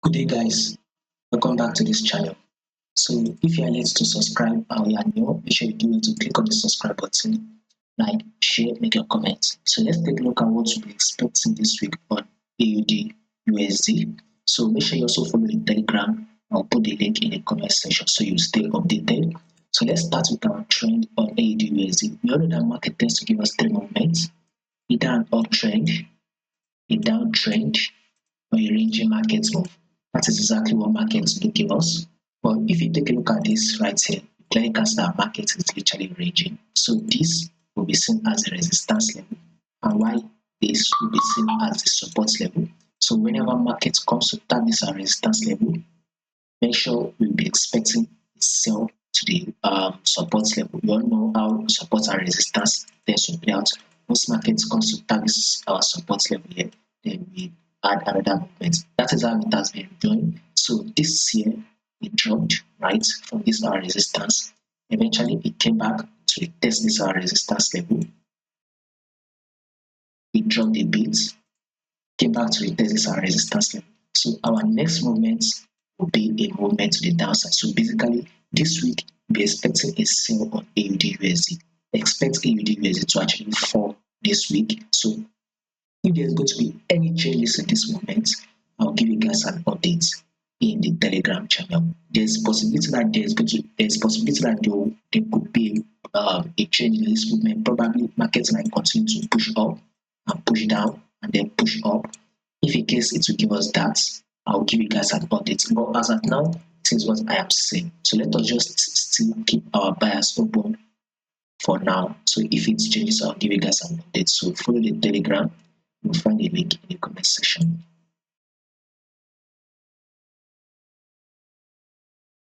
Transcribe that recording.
Good day guys, welcome back to this channel. So if you are yet to subscribe and you are new, make sure you do it to click on the subscribe button, like, share, make your comments. So let's take a look at what to be expecting this week on AUD USD. So make sure you also follow the Telegram. I'll put the link in the comment section so you stay updated. So let's start with our trend on AUD USD. We all know that market tends to give us three movements: either an uptrend, a downtrend, or a ranging market move. That is exactly what markets do give us. But if you take a look at this right here, clearly can see that market is literally ranging. So this will be seen as a resistance level, and why this will be seen as the support level. So whenever market comes to tap this resistance level, make sure we'll be expecting a sell to the support level. We all know how support and resistance tends to play out. Once market comes to tap this support level here, then we add another movement. That is how it has been doing. So this year it dropped right from this resistance. Eventually it came back to test this resistance level. It dropped a bit, came back to test this resistance level. So our next movement will be a movement to the downside. So basically this week be expecting a sell on AUD USD. Expect AUD USD to actually fall this week. So if there's going to be any changes in this moment, I'll give you guys an update in the Telegram channel. There's possibility that there could be a change in this movement. Probably markets might continue to push up and push down and then push up. If in case it will give us that, I'll give you guys an update. But as of now, this is what I am saying. So let us just still keep our bias open for now. So if it changes, I'll give you guys an update. So follow the Telegram. You'll find a link in the comment section.